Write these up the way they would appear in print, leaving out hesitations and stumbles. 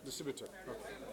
Distributor. Okay.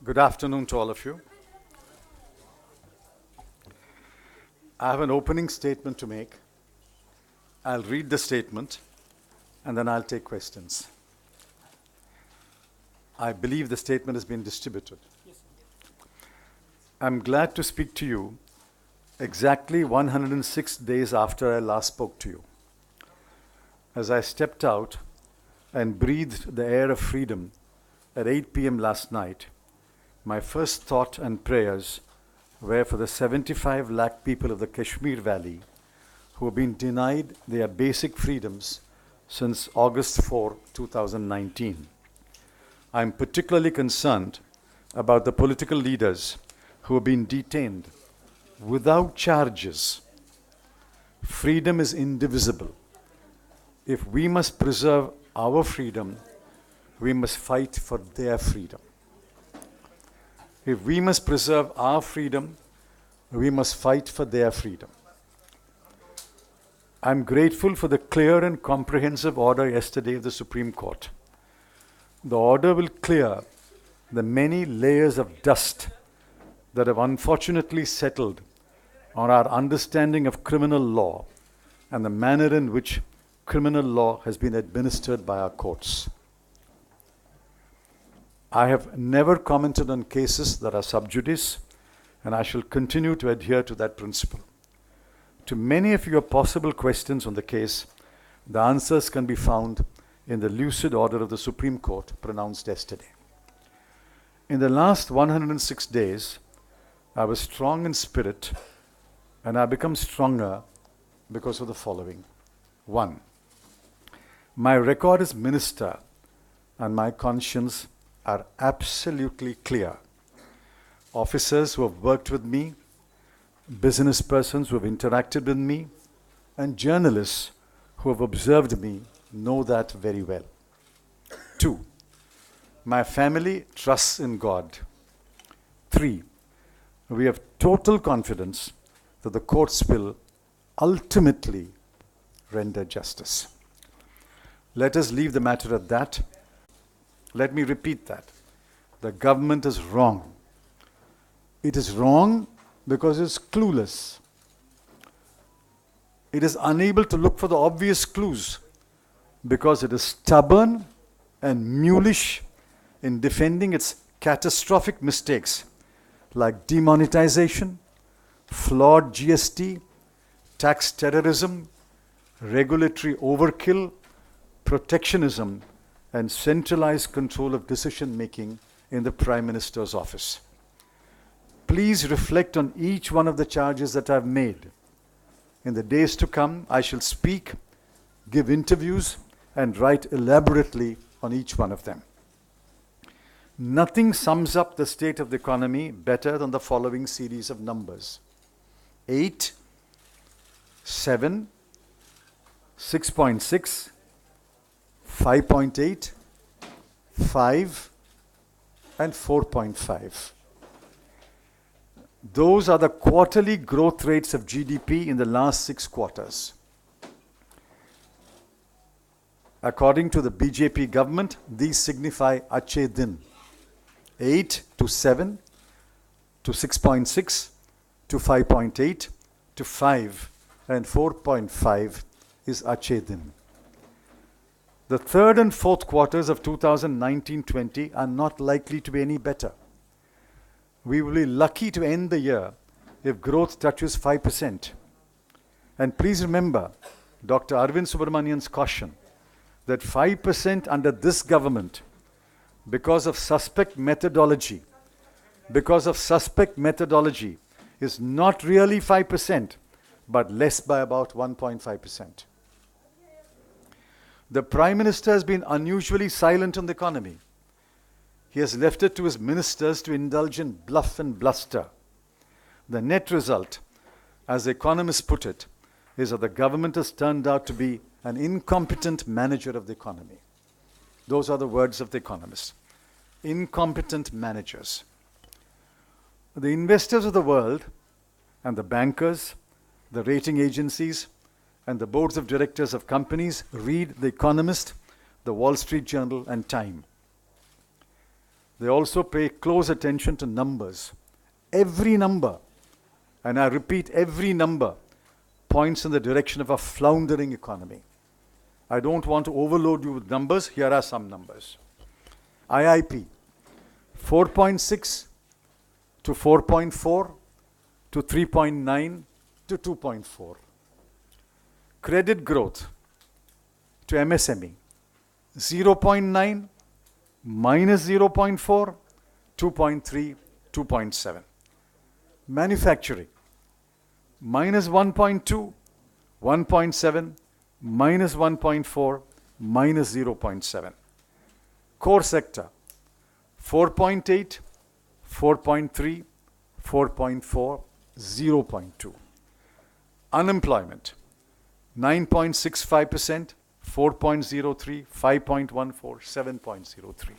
Good afternoon to all of you. I have an opening statement to make. I'll read the statement and then I'll take questions. I believe the statement has been distributed. Yes, I'm glad to speak to you exactly 106 days after I last spoke to you. As I stepped out and breathed the air of freedom at 8 p.m. last night, my first thought and prayers were for the 75 lakh people of the Kashmir Valley who have been denied their basic freedoms since August 4, 2019. I'm particularly concerned about the political leaders who have been detained without charges. Freedom is indivisible. If we must preserve our freedom, we must fight for their freedom. If we must preserve our freedom, we must fight for their freedom. I'm grateful for the clear and comprehensive order yesterday of the Supreme Court. The order will clear the many layers of dust that have unfortunately settled on our understanding of criminal law and the manner in which criminal law has been administered by our courts. I have never commented on cases that are sub judice, and I shall continue to adhere to that principle. To many of your possible questions on the case, the answers can be found in the lucid order of the Supreme Court pronounced yesterday. In the last 106 days, I was strong in spirit, and I become stronger because of the following. 1. My record as minister and my conscience are absolutely clear. Officers who have worked with me, business persons who have interacted with me, and journalists who have observed me know that very well. 2. My family trusts in God. 3. We have total confidence that the courts will ultimately render justice. Let us leave the matter at that. Let me repeat that. The government is wrong. It is wrong because it's clueless. It is unable to look for the obvious clues because it is stubborn and mulish in defending its catastrophic mistakes like demonetization, flawed GST, tax terrorism, regulatory overkill, protectionism, and centralized control of decision-making in the Prime Minister's office. Please reflect on each one of the charges that I've made. In the days to come, I shall speak, give interviews, and write elaborately on each one of them. Nothing sums up the state of the economy better than the following series of numbers. 8, 7, 6.6, 5.8, 5, and 4.5. Those are the quarterly growth rates of GDP in the last 6 quarters. According to the BJP government, these signify Achhe Din. 8 to 7 to 6.6 to 5.8 to 5 and 4.5 is Achhe Din. The third and fourth quarters of 2019-20 are not likely to be any better. We will be lucky to end the year if growth touches 5%. And please remember Dr. Arvind Subramanian's caution that 5% under this government, because of suspect methodology because of suspect methodology is not really 5%, but less by about 1.5%. The Prime Minister has been unusually silent on the economy. He has left it to his ministers to indulge in bluff and bluster. The net result, as the economists put it, is that the government has turned out to be an incompetent manager of the economy. Those are the words of the economists. Incompetent managers. The investors of the world and the bankers, the rating agencies, and the boards of directors of companies read The Economist, the Wall Street Journal, and Time. They also pay close attention to numbers. Every number, and I repeat, every number points in the direction of a floundering economy. I don't want to overload you with numbers. Here are some numbers. IIP, 4.6 to 4.4 to 3.9 to 2.4. Credit growth to MSME, 0.9, minus 0.4, 2.3, 2.7. Manufacturing, minus 1.2, 1.7, minus 1.4, minus 0.7. Core sector, 4.8, 4.3, 4.4, 0.2. Unemployment, 9.65%, 4.03, 5.14, 7.03.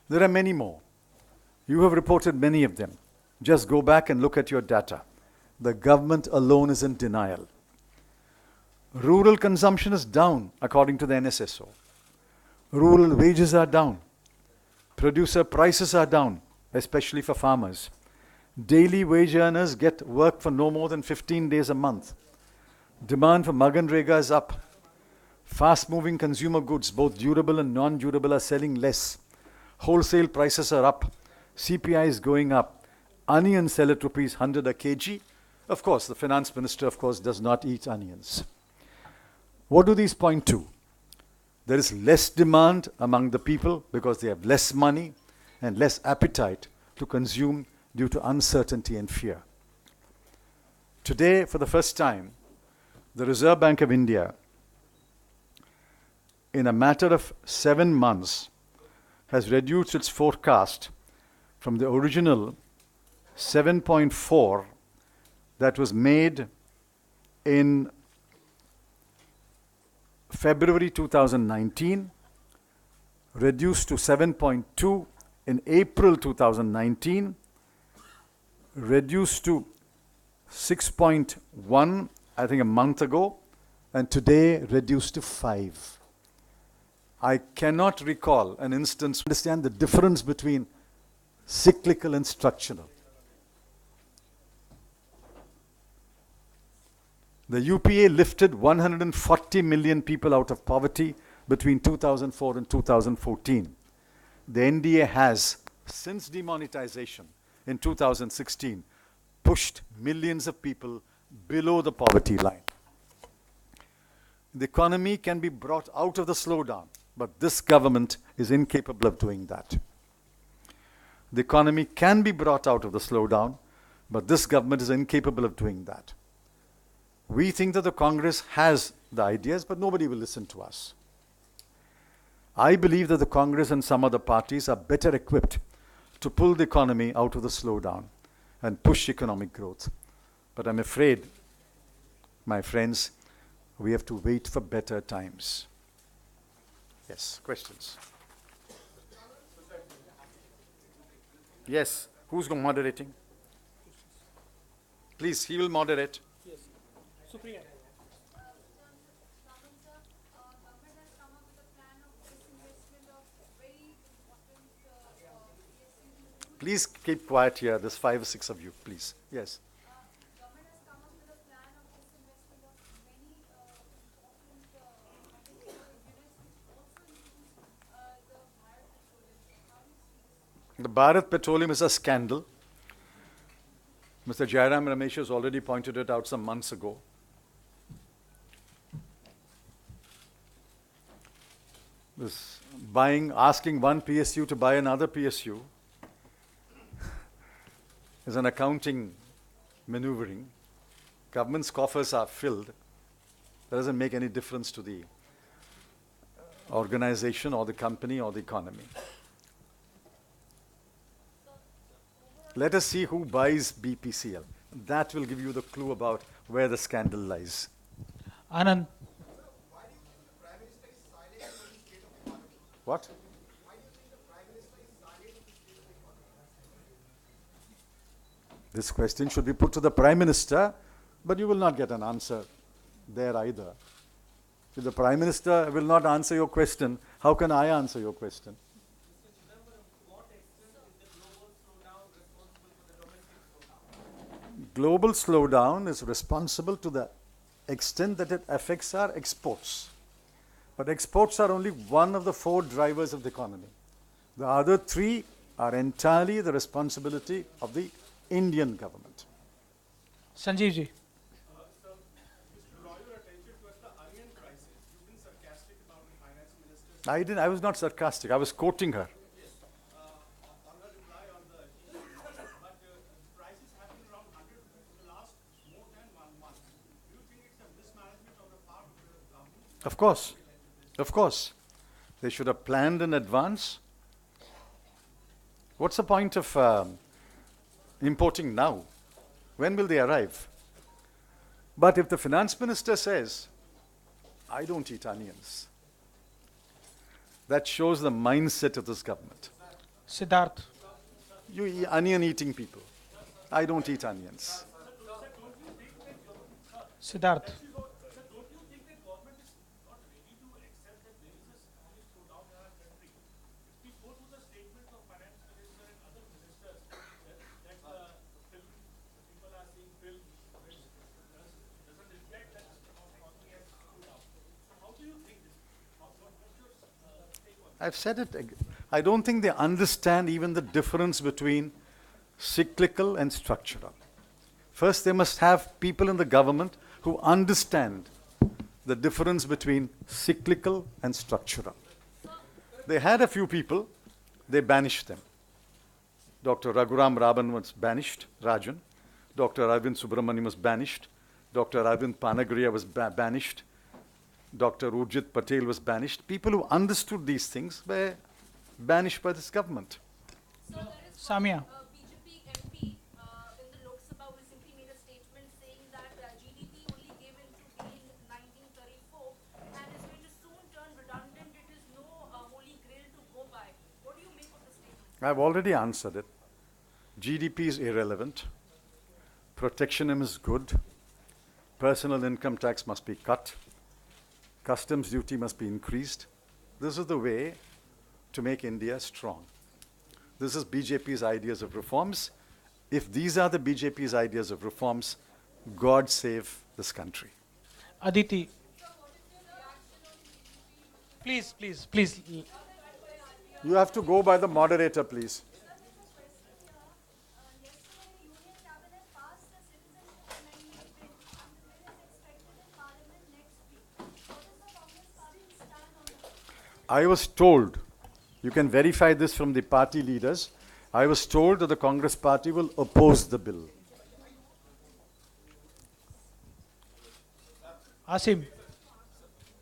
There are many more. You have reported many of them. Just go back and look at your data. The government alone is in denial. Rural consumption is down, according to the NSSO. Rural wages are down. Producer prices are down, especially for farmers. Daily wage earners get work for no more than 15 days a month. Demand for Maganrega is up. Fast-moving consumer goods, both durable and non-durable, are selling less. Wholesale prices are up. CPI is going up. Onions sell at rupees 100 a kg. Of course, the finance minister, does not eat onions. What do these point to? There is less demand among the people because they have less money and less appetite to consume due to uncertainty and fear. Today, for the first time, the Reserve Bank of India, in a matter of 7 months, has reduced its forecast from the original 7.4 that was made in February 2019, reduced to 7.2 in April 2019, reduced to 6.1, I think a month ago, and today reduced to 5. I cannot recall an instance to understand the difference between cyclical and structural. The UPA lifted 140 million people out of poverty between 2004 and 2014. The NDA has, since demonetization in 2016, pushed millions of people below the poverty line. The economy can be brought out of the slowdown, but this government is incapable of doing that. The economy can be brought out of the slowdown, but this government is incapable of doing that. We think that the Congress has the ideas, but nobody will listen to us. I believe that the Congress and some other parties are better equipped to pull the economy out of the slowdown and push economic growth. But I'm afraid, my friends, we have to wait for better times. Yes, questions? Yes, who's moderating? Please, he will moderate. Yes. Supriya. Please keep quiet here. There's 5 or 6 of you, please. Yes. Government has come up with a plan of disinvestment of many important units which also includes the Bharat Petroleum. How do you see this? The Bharat Petroleum is a scandal. Mr. Jairam Ramesh has already pointed it out some months ago. This asking one PSU to buy another PSU is an accounting maneuvering. Government's coffers are filled. That doesn't make any difference to the organization or the company or the economy. Let us see who buys BPCL. That will give you the clue about where the scandal lies. Anand, What? This question should be put to the Prime Minister, but you will not get an answer there either. If the Prime Minister will not answer your question, how can I answer your question? Global slowdown is responsible to the extent that it affects our exports. But exports are only one of the 4 drivers of the economy. The other 3 are entirely the responsibility of the Indian government. Sanjeev ji. Sir, to draw your attention towards the onion crisis, you've been sarcastic about the finance minister. I was not sarcastic. I was quoting her. On her reply on the issue. But prices have been around 100 for the last more than 1 month. Do you think it's a mismanagement on the part of the government? Of course. Of course. They should have planned in advance. What's the point of importing now? When will they arrive? But if the finance minister says, I don't eat onions, that shows the mindset of this government. Siddharth. You onion eating people. I don't eat onions. Siddharth. Sir, don't you think the government is not ready to accept that there is a economic slowdown in our country? If we go to the statement of finance minister and other ministers, that people are seeing film which doesn't reflect that the economy has slowed down. So how do you think this? What's your take on this? I've said it. I don't think they understand even the difference between cyclical and structural. First, they must have people in the government who understand the difference between cyclical and structural. They had a few people, they banished them. Dr. Raghuram Raban was banished, Rajan. Dr. Arvind Subramaniam was banished. Dr. Arvind Panagriya was banished. Dr. Urjit Patel was banished. People who understood these things were banished by this government. So there is Samia. BJP MP in the Lok Sabha who recently made a statement saying that GDP only gave into being 1934 and is going to soon turn redundant. It is no holy grail to go by. What do you make of the statement? I've already answered it. GDP is irrelevant. Protectionism is good. Personal income tax must be cut. Customs duty must be increased. This is the way to make India strong. This is BJP's ideas of reforms. If these are the BJP's ideas of reforms, God save this country. Aditi. Please, please, please. You have to go by the moderator, please. Yesterday, Union Cabinet passed the Citizenship Amendment Bill, and the bill is expected in Parliament next week. What is the Congress Party's stand on it? I was told, you can verify this from the party leaders, I was told that the Congress Party will oppose the bill. Asim.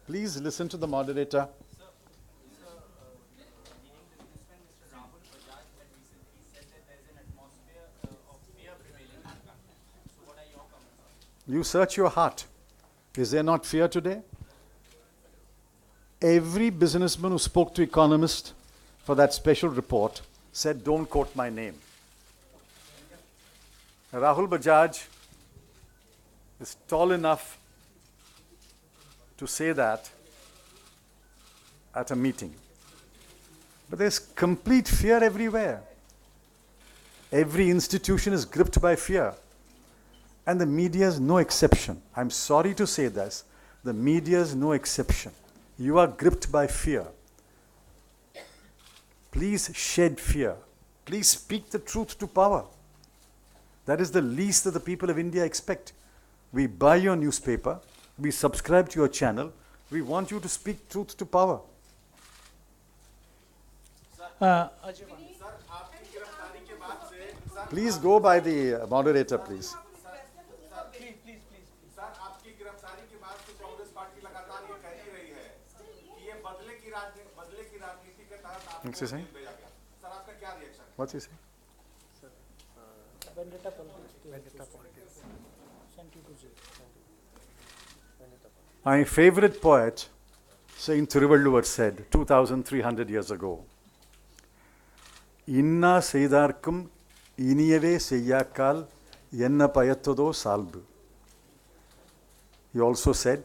Please listen to the moderator. You search your heart. Is there not fear today? Every businessman who spoke to economists for that special report said, don't quote my name. Rahul Bajaj is tall enough to say that at a meeting. But there's complete fear everywhere. Every institution is gripped by fear. And the media is no exception. I'm sorry to say this. The media is no exception. You are gripped by fear. Please shed fear. Please speak the truth to power. That is the least that the people of India expect. We buy your newspaper. We subscribe to your channel. We want you to speak truth to power. Ajay. Sir आपकी गिरफ्तारी के बाद से sir Please go by the moderator, please. Sir आपकी गिरफ्तारी के बाद तो कांग्रेस पार्टी लगातार ये कह ही रही है कि ये बदले की राजनीति के तहत आपको What's he saying? भेजा गया। सर आपका क्या रिएक्शन है? What's he saying? Vendetta politics. Sent you to jail. My favorite poet, Saint Thiruvalluvar, said 2,300 years ago, "Inna seidarkum iniyave seyyakal enna payathodo salbu." He also said,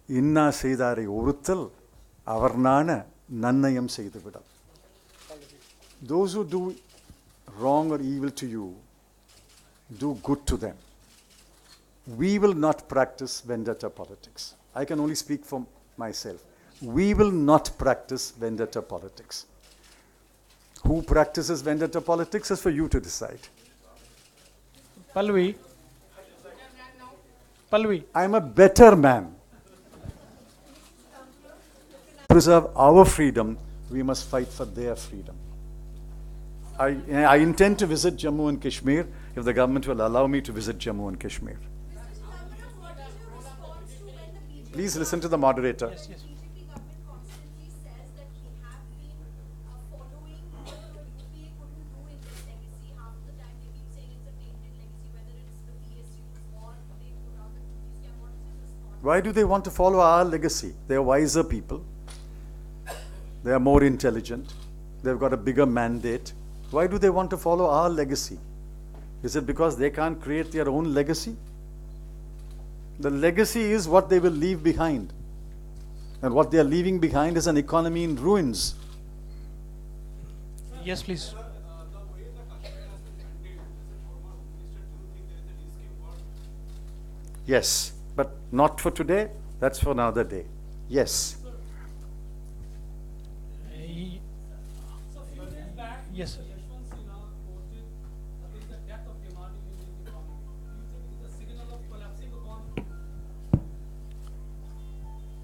"Inna seidare oruthal avarnana nannayam seiduvida." Those who do wrong or evil to you, do good to them. We will not practice vendetta politics. I can only speak for myself. We will not practice vendetta politics. Who practices vendetta politics is for you to decide. Pallavi. I'm a better man. To preserve our freedom, we must fight for their freedom. I intend to visit Jammu and Kashmir if the government will allow me to visit Jammu and Kashmir. Mr. Chidambaram, what is your response to when the BJP Please listen to the moderator. Yes, yes. government constantly says that we have been following what the UPA couldn't do in their legacy? Half the time they keep saying it's a tainted legacy, whether it's the PSUs or they put out the 2G scam. What is your response? Why do they want to follow our legacy? They are wiser people. They are more intelligent. They've got a bigger mandate. Why do they want to follow our legacy? Is it because they can't create their own legacy? The legacy is what they will leave behind. And what they are leaving behind is an economy in ruins. Yes, please. The way the Kashmir has been handled, as a former Home Minister, do you think there is a risk involved? Yes, but not for today. That's for another day. Yes. Yes, sir. Yashwant Sinha posted against the death of demand in Indian economy. Do you think it is a signal of collapsing economy?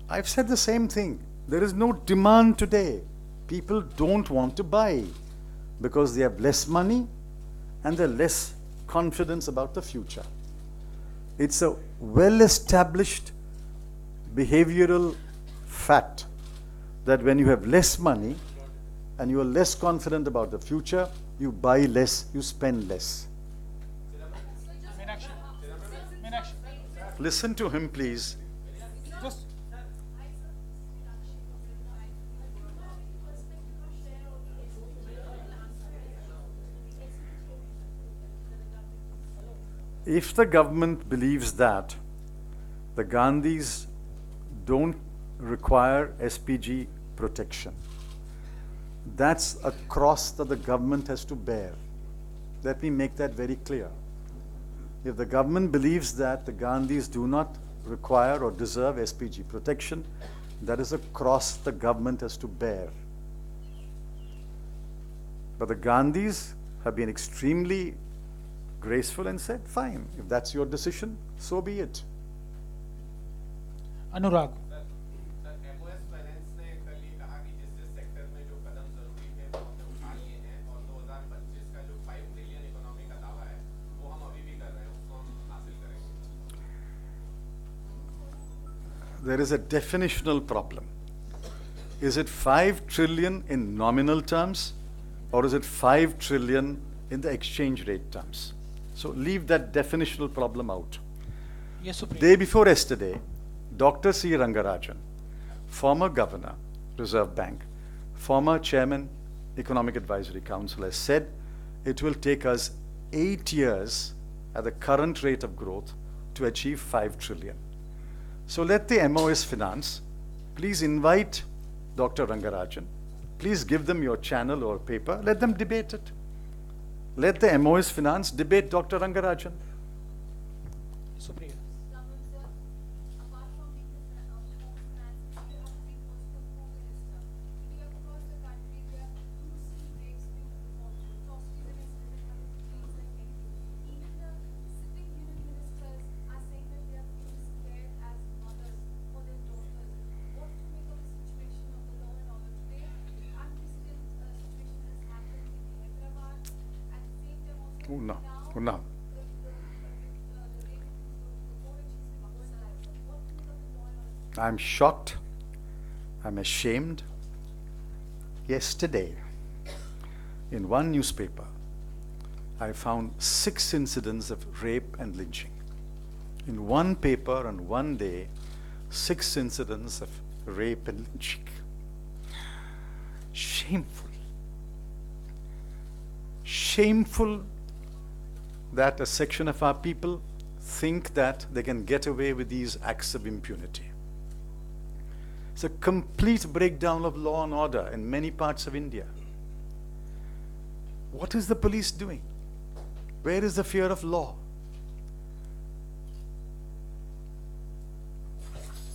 I've said the same thing. There is no demand today. People don't want to buy because they have less money and they're less confidence about the future. It's a well-established behavioral fact that when you have less money and you are less confident about the future, you buy less, you spend less. Meenakshi. Listen to him, please. Just If the government believes that the Gandhis don't require SPG protection, that's a cross that the government has to bear. Let me make that very clear. If the government believes that the Gandhis do not require or deserve SPG protection, that is a cross the government has to bear. But the Gandhis have been extremely graceful and said, fine, if that's your decision, so be it. Anurag. Sir MOS finance ने कल ये कहा कि जिस जिस sector में जो कदम जरूरी थे वो हमने उठा लिए हैं और 2025 का जो 5 ट्रिलियन इकोनॉमी का दावा है वो हम अभी भी कर रहे हैं, उसको हम हासिल करेंगे। There is a definitional problem. Is it 5 trillion in nominal terms or is it 5 trillion in the exchange rate terms? So leave that definitional problem out. Yes, Supreme. Day before yesterday, Dr. C. Rangarajan, former governor, Reserve Bank, former chairman, Economic Advisory Council, has said it will take us 8 years at the current rate of growth to achieve 5 trillion. So let the MOS Finance please invite Dr. Rangarajan. Please give them your channel or paper. Let them debate it. Let the MOS Finance debate Dr. Rangarajan. Supriya. Government, sir, apart from being the Home Finance Minister, you have been also the Home Minister. We across the country, we are to see breaks due to atrocities against women have increased like anything. Even the sitting union ministers are saying that they are feeling scared as mothers for their daughters. What to make of the situation of the law and order today? Unprecedented situation has happened in Hyderabad. At the same time also No, no. the rate before it is maximized. So what kind of law and order? I'm shocked. I'm ashamed. Yesterday, in one newspaper, I found 6 incidents of rape and lynching. In one paper on one day, 6 incidents of rape and lynching. Shameful. Shameful that a section of our people think that they can get away with these acts of impunity. It's a complete breakdown of law and order in many parts of India. What is the police doing? Where is the fear of law?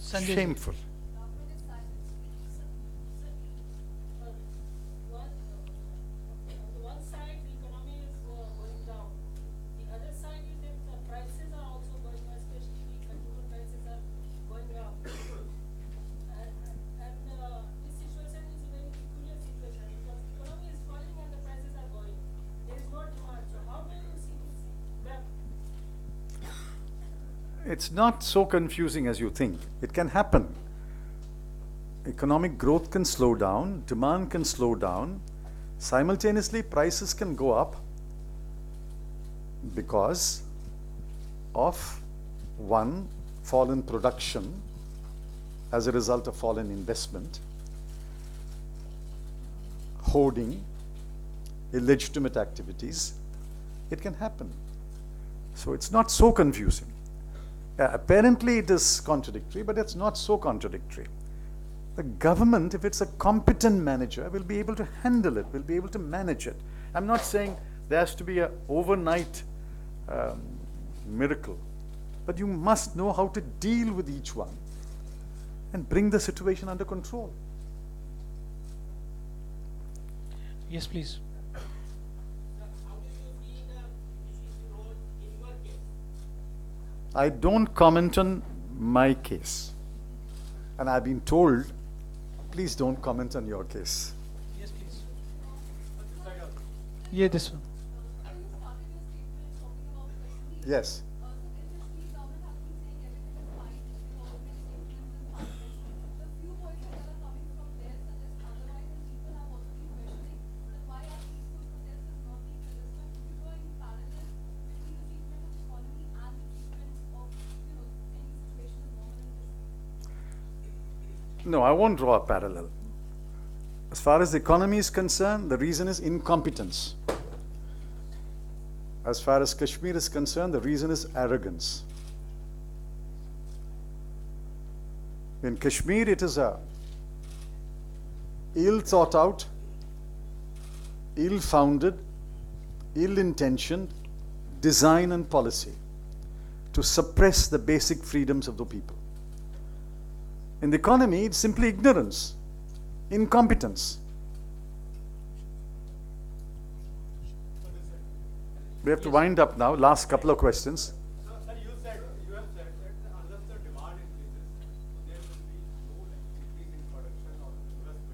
Sanjay ji. Shameful. Government is silent. On the one side, the economy is going down. The other side is that the prices are also going up, especially the consumer prices are going up. And this situation is a very peculiar situation because the economy is falling and the prices are going. There is no demand. So how do you see this map? It's not so confusing as you think. It can happen. Economic growth can slow down, demand can slow down. Simultaneously, prices can go up because of one, fall in production as a result of fall in investment, hoarding, illegitimate activities. It can happen. So it's not so confusing. Apparently it is contradictory, but it's not so contradictory. The government, if it's a competent manager, will be able to handle it, will be able to manage it. I'm not saying there has to be an overnight miracle, but you must know how to deal with each one and bring the situation under control. Yes, please. How do you see the PCC role in your case? I don't comment on my case. And I've been told, please don't comment on your case. Yes, please. Yeah, this one. So you started your statement talking about Kashmir. Yes. So in Kashmir, government has been saying everything is fine. You know, many statements in parliament. The few voices that are coming from there suggest otherwise, and people have also been questioning that why are peaceful protests is not being registered. If you draw any parallels between the treatment of economy and the treatment of, you know, any situation is normal in this. No, I won't draw a parallel. As far as the economy is concerned, the reason is incompetence. As far as Kashmir is concerned, the reason is arrogance. In Kashmir, it is a ill thought out, ill founded, ill intentioned design and policy to suppress the basic freedoms of the people. In the economy, it's simply ignorance, incompetence. We have to wind up now. Last couple of questions. Sir, you have said that unless the demand increases, there will be no increase in production or investment.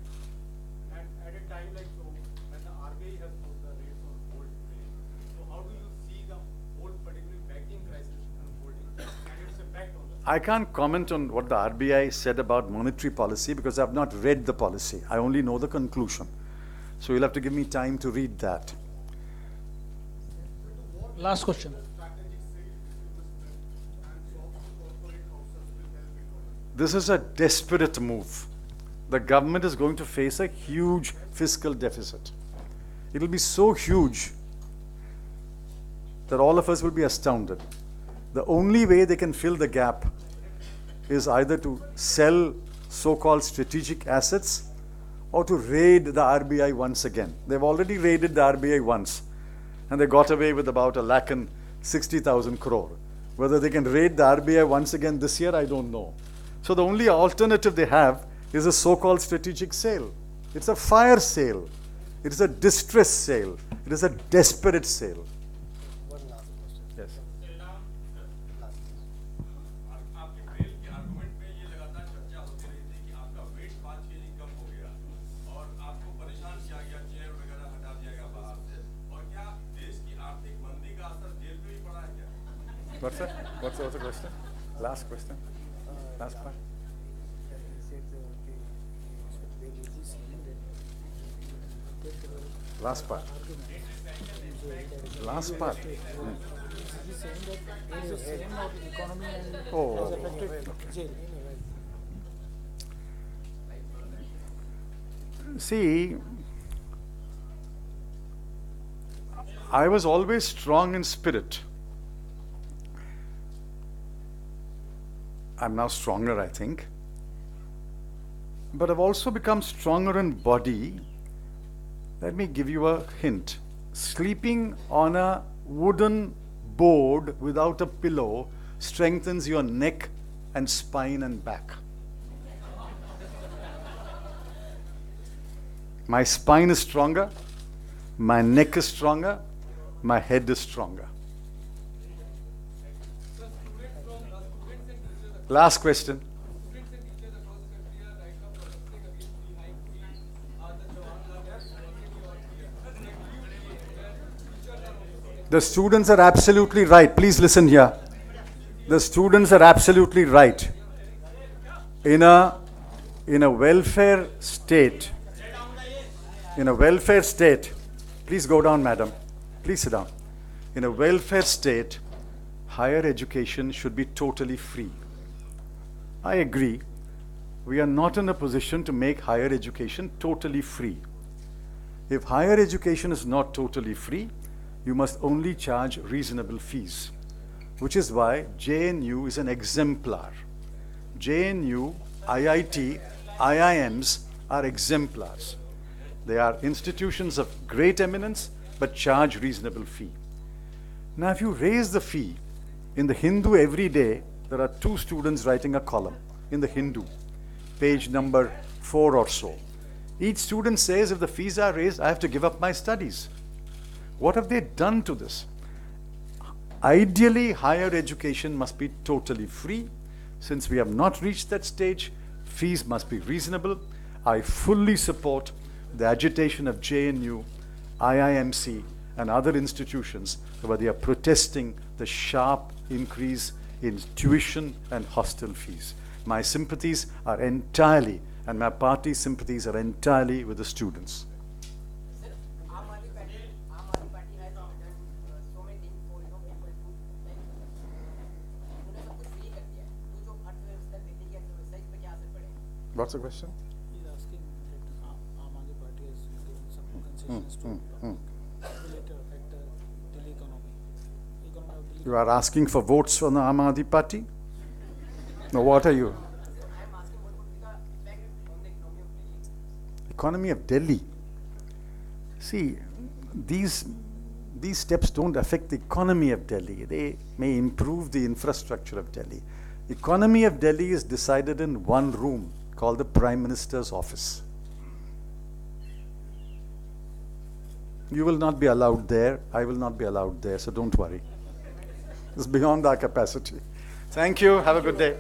And at a time like so, when the RBI has put the rates on gold today, so how do you see the whole particular banking crisis unfolding and its effect on the? I can't comment on what the RBI said about monetary policy because I've not read the policy. I only know the conclusion. So you'll have to give me time to read that. Last question. This is a desperate move. The government is going to face a huge fiscal deficit. It will be so huge that all of us will be astounded. The only way they can fill the gap is either to sell so-called strategic assets or to raid the RBI once again. They've already raided the RBI once, and they got away with about 1,60,000 crore. Whether they can raid the RBI once again this year, I don't know. So the only alternative they have is a so-called strategic sale. It's a fire sale. It is a distress sale. It is a desperate sale. Yes. आपके bell के argument में ये लगातार चर्चा होती रही थी कि आपका वेट 5 केजी कम हो गया और आपको परेशान किया गया, चेयर वगैरह हटा दिया गया बाहर से। और क्या देश की आर्थिक मंदी What's that? What's the question? Last question. Last part. He said they will be saying that Last part. Last part. he's saying that there is a strain of economy and Oh, has affected jail. See, I was always strong in spirit. I'm now stronger, I think. But I've also become stronger in body. Let me give you a hint. Sleeping on a wooden board without a pillow strengthens your neck and spine and back. My spine is stronger, my neck is stronger, my head is stronger. Last question. The students are absolutely right. Please listen here. The students are absolutely right. In a welfare state, please go down, madam. Please sit down. In a welfare state, higher education should be totally free. I agree. We are not in a position to make higher education totally free. If higher education is not totally free, you must only charge reasonable fees, which is why JNU is an exemplar. JNU, IIT, IIMs are exemplars. They are institutions of great eminence, but charge reasonable fee. Now, if you raise the fee, in the Hindu every day, there are 2 students writing a column in the Hindu, page number 4 or so. Each student says, if the fees are raised, I have to give up my studies. What have they done to this? Ideally, higher education must be totally free. Since we have not reached that stage, fees must be reasonable. I fully support the agitation of JNU, IIMC, and other institutions where they are protesting the sharp increase in tuition and hostel fees. My sympathies are entirely, and my party's sympathies are entirely with the students. Aam Aadmi Party has done so many things for people to like उन्होंने सब कुछ free कर दिया है तो जो अर्थव्यवस्था दिल्ली की अर्थव्यवस्था इस पे क्या असर पड़ेगा? What's the question? He's asking that Aam Aadmi Party has given some concessions to will it affect the Delhi economy? Economy of Delhi. You are asking for votes from the Aam Aadmi Party? No, what are you? I am asking what would be the effect on the economy of Delhi? Economy of Delhi. See, these steps don't affect the economy of Delhi. They may improve the infrastructure of Delhi. Economy of Delhi is decided in one room called the Prime Minister's office. You will not be allowed there. I will not be allowed there, so don't worry. It's beyond our capacity. Thank you. Have a good day.